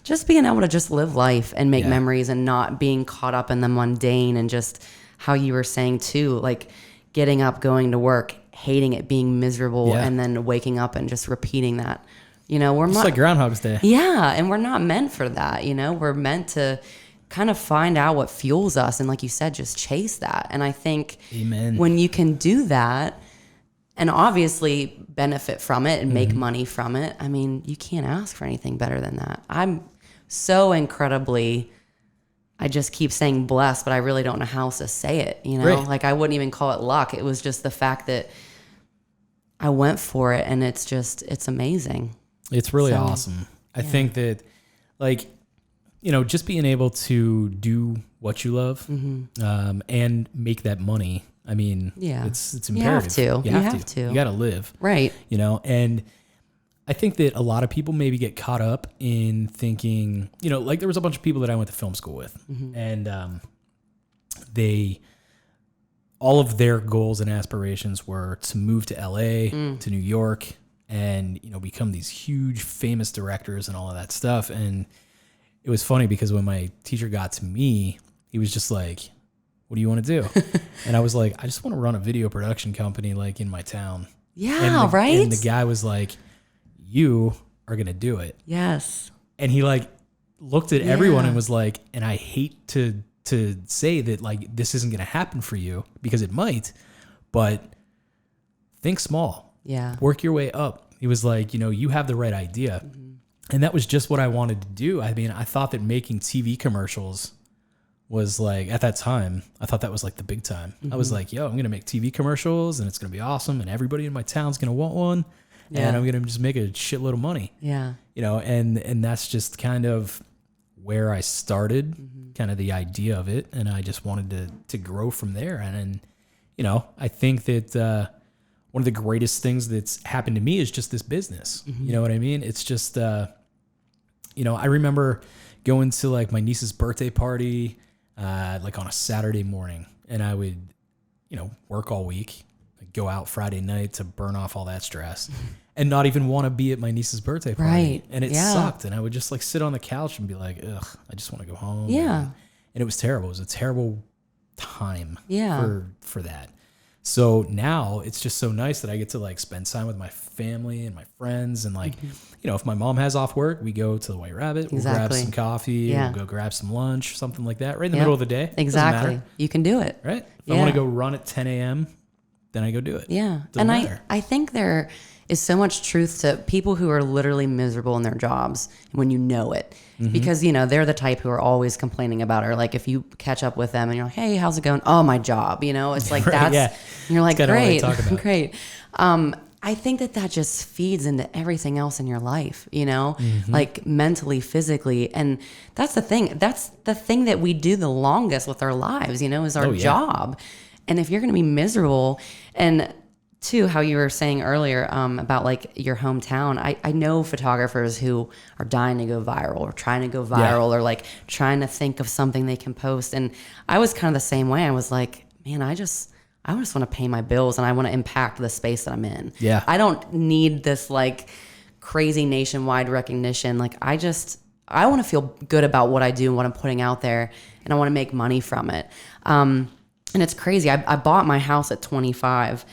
just being able to just live life and make memories and not being caught up in the mundane, and just how you were saying too, like getting up, going to work, hating it, being miserable, and then waking up and just repeating that. You know, we're just like Groundhog's Day. Yeah, and we're not meant for that. You know, we're meant to kind of find out what fuels us, and like you said, just chase that. And I think when you can do that, and obviously benefit from it and make money from it, I mean, you can't ask for anything better than that. I'm so incredibly, I just keep saying blessed, but I really don't know how else to say it. You know, like I wouldn't even call it luck. It was just the fact that I went for it, and it's amazing. It's really awesome. I think that, like, you know, just being able to do what you love and make that money. I mean, it's imperative. You have to. You got to live. Right. You know, and I think that a lot of people maybe get caught up in thinking, you know, like there was a bunch of people that I went to film school with, and all of their goals and aspirations were to move to LA, to New York, and, you know, become these huge famous directors and all of that stuff. And it was funny because when my teacher got to me, he was just like, what do you want to do? And I was like, I just want to run a video production company like in my town. Yeah, right? And the guy was like, you are going to do it. Yes. And he like looked at everyone and was like, and I hate to say that like this isn't going to happen for you, because it might, but think small. Yeah. Work your way up. He was like, you know, you have the right idea. And that was just what I wanted to do. I mean, I thought that making TV commercials was like, at that time, I thought that was like the big time. I was like, yo, I'm going to make TV commercials and it's going to be awesome. And everybody in my town's going to want one. Yeah. And I'm going to just make a shitload of money. Yeah. You know, and that's just kind of where I started, kind of the idea of it. And I just wanted to grow from there. And you know, I think that one of the greatest things that's happened to me is just this business. You know what I mean? It's just, you know, I remember going to like my niece's birthday party, like on a Saturday morning, and I would, you know, work all week, like go out Friday night to burn off all that stress and not even want to be at my niece's birthday party. Right. And it sucked. And I would just like sit on the couch and be like, ugh, I just want to go home. Yeah. And it was terrible. It was a terrible time Yeah. for that. So now it's just so nice that I get to like spend time with my family and my friends. And like, you know, if my mom has off work, we go to the White Rabbit, we'll grab some coffee, we'll go grab some lunch, something like that, right in the middle of the day. Exactly. You can do it. Right? If I want to go run at 10 a.m., then I go do it. Yeah. Doesn't And matter. I think there is so much truth to people who are literally miserable in their jobs when you know it. Because, you know, they're the type who are always complaining about it. Or like if you catch up with them and you're like, hey, how's it going? Oh, my job. You know, it's like Right, that's, and you're like, kinda all they great, talk about. great. I think that just feeds into everything else in your life, you know, like mentally, physically. And that's the thing. That's the thing that we do the longest with our lives, you know, is our job. And if you're going to be miserable, and too, how you were saying earlier about like your hometown, I know photographers who are dying to go viral or trying to go viral or like trying to think of something they can post. And I was kind of the same way. I was like, man, I just want to pay my bills and I want to impact the space that I'm in. Yeah. I don't need this like crazy nationwide recognition. Like I want to feel good about what I do and what I'm putting out there, and I want to make money from it. And it's crazy. I bought my house at 25.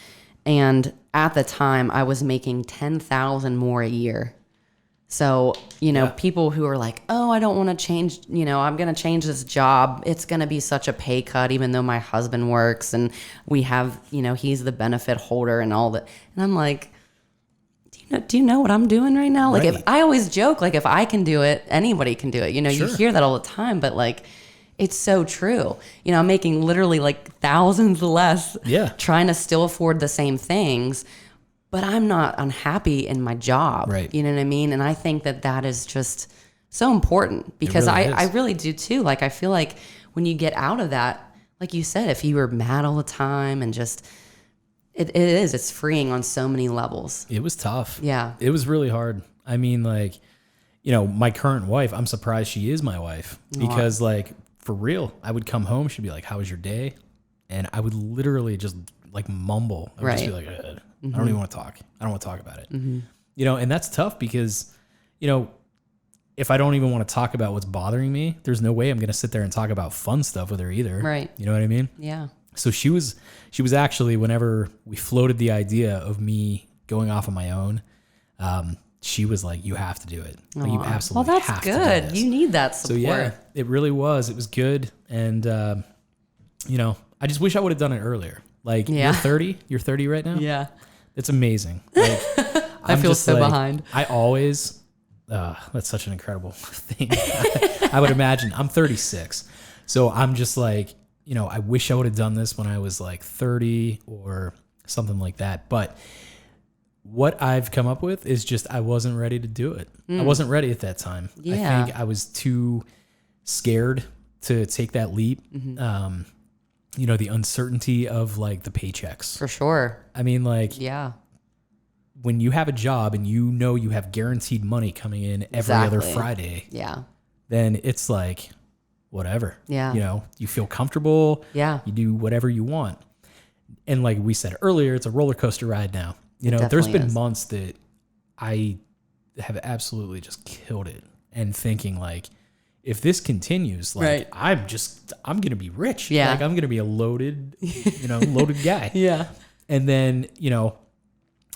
And at the time, I was making $10,000 more a year. So, you know, people who are like, oh, I don't want to change, you know, I'm going to change this job. It's going to be such a pay cut, even though my husband works and we have, you know, he's the benefit holder and all that. And I'm like, do you know what I'm doing right now? Like, if I always joke, like, if I can do it, anybody can do it. You know, you hear that all the time, but like, it's so true. You know, I'm making literally like thousands less trying to still afford the same things, but I'm not unhappy in my job. Right. You know what I mean? And I think that is just so important because I really do too. Like, I feel like when you get out of that, like you said, if you were mad all the time and just, it's freeing on so many levels. It was tough. Yeah. It was really hard. I mean, like, you know, my current wife, I'm surprised she is my wife because like, for real, I would come home. She'd be like, how was your day? And I would literally just like mumble. I would just be like, I don't even want to talk. I don't want to talk about it. You know, and that's tough because, you know, if I don't even want to talk about what's bothering me, there's no way I'm going to sit there and talk about fun stuff with her either. Right. You know what I mean? Yeah. So she was actually, whenever we floated the idea of me going off on my own, she was like, you have to do it. Like, you absolutely have to do this. Good. You need that support. So yeah, it really was. It was good. And, you know, I just wish I would have done it earlier. Like you're 30 right now. Yeah. It's amazing. Like, I feel so behind. I always, that's such an incredible thing. I would imagine I'm 36. So I'm just like, you know, I wish I would have done this when I was like 30 or something like that. But what I've come up with is just I wasn't ready to do it. I wasn't ready at that time. Yeah. I think I was too scared to take that leap. You know, the uncertainty of like the paychecks. For sure. I mean, like, yeah, when you have a job and you know you have guaranteed money coming in every other Friday, then it's like, whatever. Yeah. You know, you feel comfortable. Yeah. You do whatever you want. And like we said earlier, it's a roller coaster ride now. You know, there's been months that I have absolutely just killed it and thinking like, if this continues, like I'm going to be rich. Yeah. Like I'm going to be a loaded guy. Yeah. And then, you know,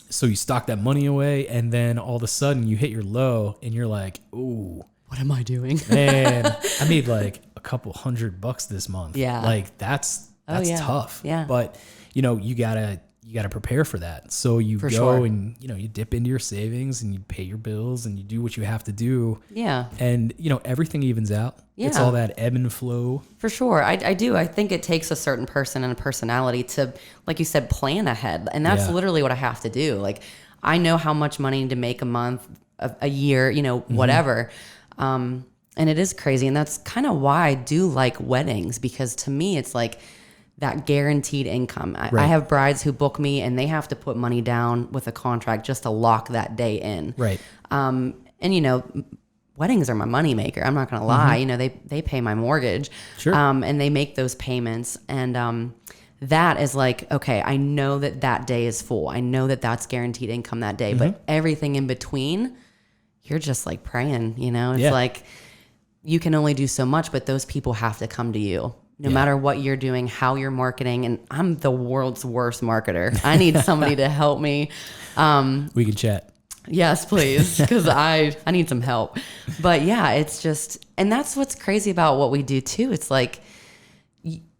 so you stock that money away and then all of a sudden you hit your low and you're like, ooh, what am I doing? man, I made like a couple $100 this month. Yeah. Like that's tough. Yeah. But you know, you gotta you got to prepare for that. So you For go sure. and, you know, you dip into your savings and you pay your bills and you do what you have to do. Yeah. And, you know, everything evens out. It's Yeah. all that ebb and flow. For sure. I do. I think it takes a certain person and a personality to, like you said, plan ahead. And that's Yeah. literally what I have to do. Like, I know how much money to make a month, a year, you know, whatever. And it is crazy. And that's kind of why I do like weddings, because to me, it's like that guaranteed income. I Right. have brides who book me and they have to put money down with a contract just to lock that day in. Right. And you know, weddings are my moneymaker. I'm not going to lie. You know, they pay my mortgage. Sure. And they make those payments. And that is like, okay, I know that that day is full. I know that that's guaranteed income that day. But everything in between, you're just like praying, you know? It's Yeah. like you can only do so much, but those people have to come to you. No matter what you're doing, how you're marketing. And I'm the world's worst marketer. I need somebody to help me. We can chat. Yes, please, because I need some help. But yeah, it's just, and that's what's crazy about what we do too. It's like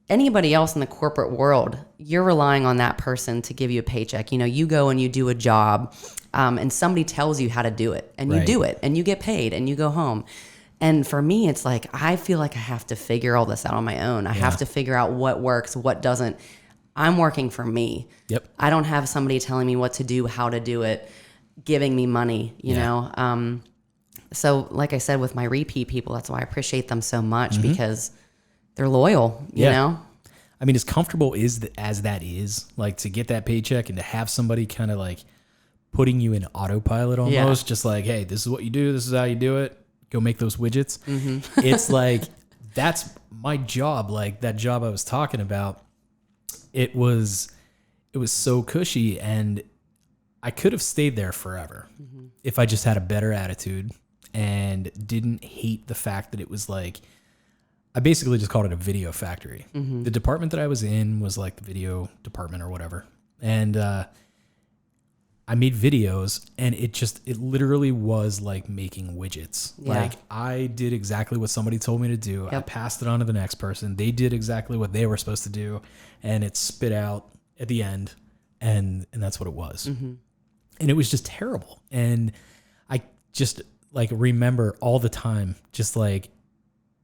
anybody else in the corporate world, you're relying on that person to give you a paycheck. You know, you go and you do a job, and somebody tells you how to do it, and you Right. do it, and you get paid, and you go home. And for me, it's like I feel like I have to figure all this out on my own. I have to figure out what works, what doesn't. I'm working for me. Yep. I don't have somebody telling me what to do, how to do it, giving me money, you know? So like I said, with my repeat people, that's why I appreciate them so much, because they're loyal, you know? I mean, as comfortable as that is, like to get that paycheck and to have somebody kind of like putting you in autopilot almost, just like, hey, this is what you do. This is how you do it. Go make those widgets. It's like, that's my job. Like that job I was talking about, it was so cushy, and I could have stayed there forever if I just had a better attitude and didn't hate the fact that it was like, I basically just called it a video factory. The department that I was in was like the video department or whatever. And I made videos, and it literally was like making widgets. Yeah. Like I did exactly what somebody told me to do. I passed it on to the next person. They did exactly what they were supposed to do, and it spit out at the end. And that's what it was. And it was just terrible. And I just like remember all the time, just like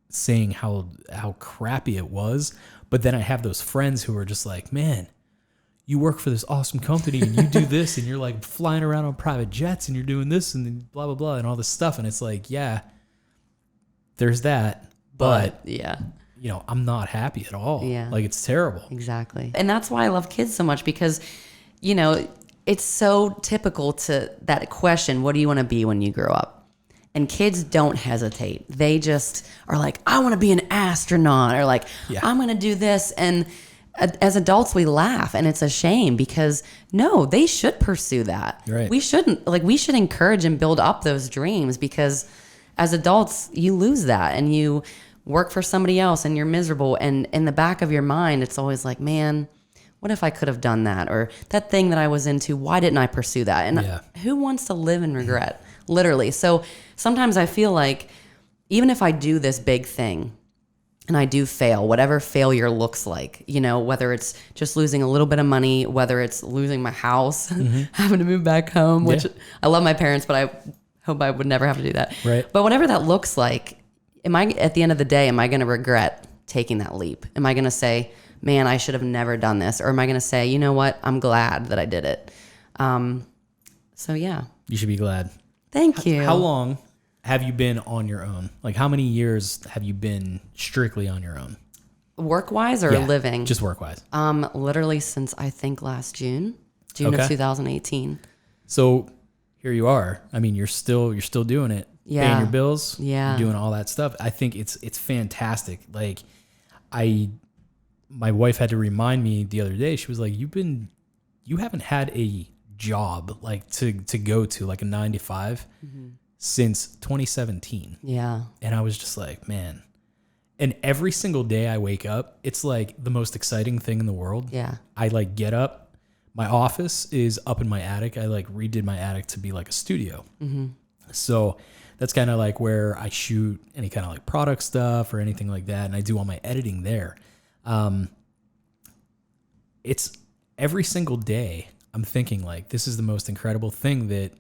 saying how crappy it was. But then I have those friends who are just like, man, you work for this awesome company and you do this and you're like flying around on private jets and you're doing this and blah, blah, blah, and all this stuff. And it's like, yeah, there's that. But yeah, you know, I'm not happy at all. Yeah. Like it's terrible. exactly. And that's why I love kids so much, because, you know, it's so typical to that question, what do you want to be when you grow up? And kids don't hesitate. They just are like, I want to be an astronaut, or like, I'm going to do this. And as adults, we laugh, and it's a shame, because no, they should pursue that. Right. We shouldn't, like, we should encourage and build up those dreams, because as adults, you lose that and you work for somebody else and you're miserable. And in the back of your mind, it's always like, man, what if I could have done that? Or that thing that I was into, why didn't I pursue that? And who wants to live in regret? Literally. So sometimes I feel like even if I do this big thing and I do fail, whatever failure looks like, you know, whether it's just losing a little bit of money, whether it's losing my house, having to move back home, which I love my parents, but I hope I would never have to do that. Right. But whatever that looks like, at the end of the day, am I going to regret taking that leap? Am I going to say, man, I should have never done this? Or am I going to say, you know what? I'm glad that I did it. So yeah. You should be glad. Thank you. How long have you been on your own? Like how many years have you been strictly on your own? Work-wise or living? Just work-wise. Literally since I think last June of 2018. So here you are. I mean, you're still doing it. Yeah. Paying your bills. Yeah. You're doing all that stuff. I think it's fantastic. Like my wife had to remind me the other day. She was like, you haven't had a job like to go to, like a 9 to 5 since 2017. Yeah. And I was just like, man. And every single day I wake up, it's like the most exciting thing in the world. Yeah. I like get up. My office is up in my attic. I like redid my attic to be like a studio. So that's kind of like where I shoot any kind of like product stuff or anything like that. And I do all my editing there. It's every single day I'm thinking like, this is the most incredible thing that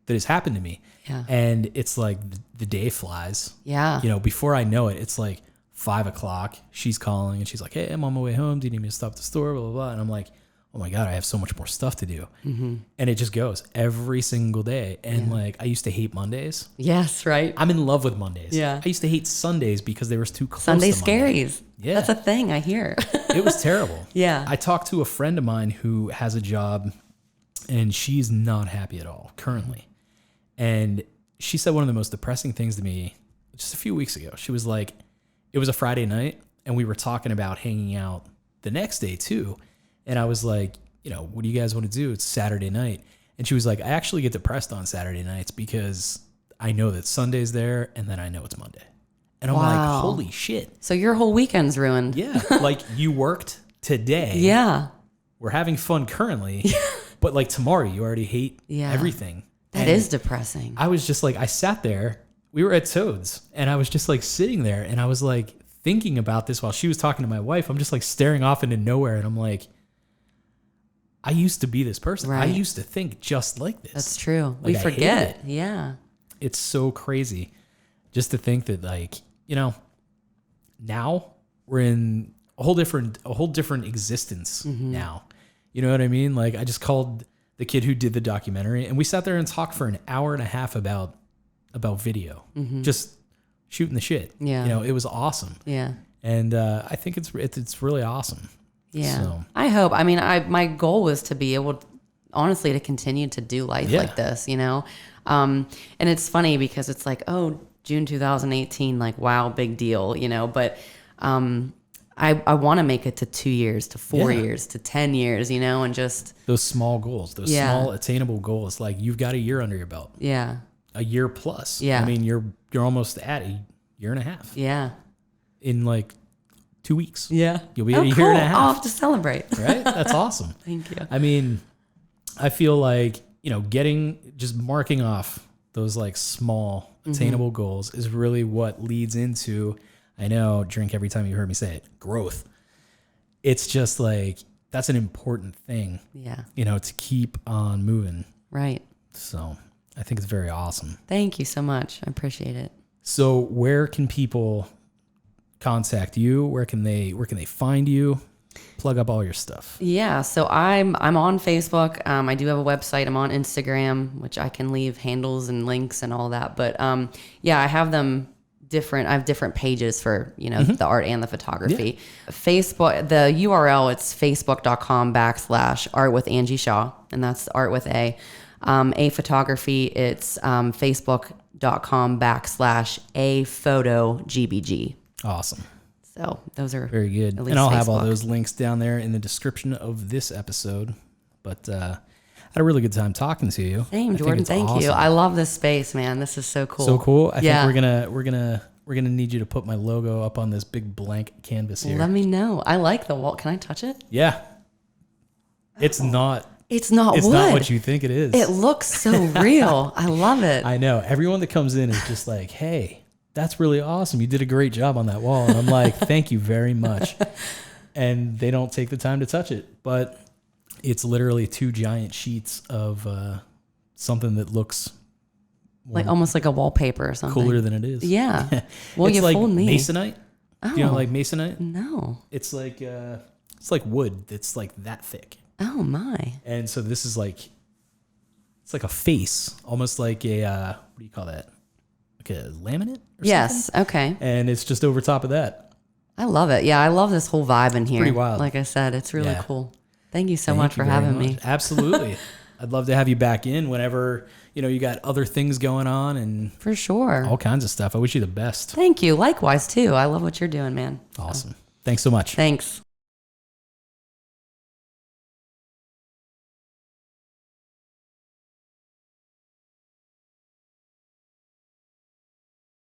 has happened to me. Yeah. And it's like the day flies. Yeah. You know, before I know it, it's like 5 o'clock. She's calling and she's like, hey, I'm on my way home. Do you need me to stop at the store? Blah, blah, blah. And I'm like, oh my God, I have so much more stuff to do. And it just goes every single day. And like, I used to hate Mondays. Yes, right. I'm in love with Mondays. Yeah. I used to hate Sundays because they were too close Sunday to Monday. scaries. Yeah. That's a thing I hear. It was terrible. Yeah. I talked to a friend of mine who has a job and she's not happy at all currently. And she said one of the most depressing things to me just a few weeks ago. She was like, it was a Friday night and we were talking about hanging out the next day too. And I was like, you know, what do you guys want to do? It's Saturday night. And she was like, I actually get depressed on Saturday nights because I know that Sunday's there and then I know it's Monday. And I'm like, holy shit. So your whole weekend's ruined. Yeah. Like you worked today. Yeah. We're having fun currently, but like tomorrow you already hate everything. That is depressing. I was just like, I sat there, we were at Toad's and I was just like sitting there and I was like thinking about this while she was talking to my wife. I'm just like staring off into nowhere and I'm like, I used to be this person. Right. I used to think just like this. That's true. Like, we forget. Yeah. It's so crazy just to think that like, you know, now we're in a whole different existence now. You know what I mean? Like I just called the kid who did the documentary and we sat there and talked for an hour and a half about video, just shooting the shit. Yeah. You know, it was awesome. Yeah. And I think it's really awesome. Yeah. So. I hope. I mean, my goal was to be able, honestly, to continue to do life like this, you know? And it's funny because it's like, oh, June 2018, like, wow, big deal, you know? But I want to make it to 2 years, to 4 years, to 10 years, you know? And just those small goals, those small attainable goals. Like you've got a year under your belt. Yeah. A year plus. Yeah. I mean, you're almost at a year and a half. Yeah. In like 2 weeks. Yeah. You'll be at a year and a half. I'll have to celebrate. Right? That's awesome. Thank you. I mean, I feel like, you know, just marking off those like small attainable goals is really what leads into, I know, drink every time you heard me say it, growth. It's just like, that's an important thing. Yeah. You know, to keep on moving. Right. So I think it's very awesome. Thank you so much. I appreciate it. So where can people contact you? Where can they find you? Plug up all your stuff. Yeah, so I'm on Facebook. I do have a website. I'm on Instagram, which I can leave handles and links and all that. But yeah, I have them different. I have different pages for, you know, the art and the photography. Yeah. Facebook, the URL, it's facebook.com/art with Angie Shaw, and that's art with A. A photography, it's facebook.com/a photo GBG. Awesome. So those are very good. And I'll have all those links down there in the description of this episode. But I had a really good time talking to you. Same, Jordan. Thank you. I love this space, man. This is so cool. So cool. I think we're gonna need you to put my logo up on this big blank canvas here. Let me know. I like the wall. Can I touch it? Yeah. It's not. It's not It's wood. not what you think it is. It looks so real. I love it. I know. Everyone that comes in is just like, hey, that's really awesome. You did a great job on that wall. And I'm like, thank you very much. And they don't take the time to touch it. But it's literally 2 giant sheets of something that looks like almost like a wallpaper or something. Cooler than it is. Yeah. Well, it's you like fooled me. masonite. Oh. Do you know like masonite? No. It's like wood that's like that thick. Oh my. And so this is like, it's like a face, almost like a, what do you call that? Like a laminate or yes. something? Okay. And it's just over top of that. I love it. Yeah. I love this whole vibe in here. Pretty wild. Like I said, it's really cool. Thank you so much for having me. Absolutely. I'd love to have you back in whenever, you know, you got other things going on and for sure. All kinds of stuff. I wish you the best. Thank you. Likewise too. I love what you're doing, man. Awesome. Thanks so much. Thanks.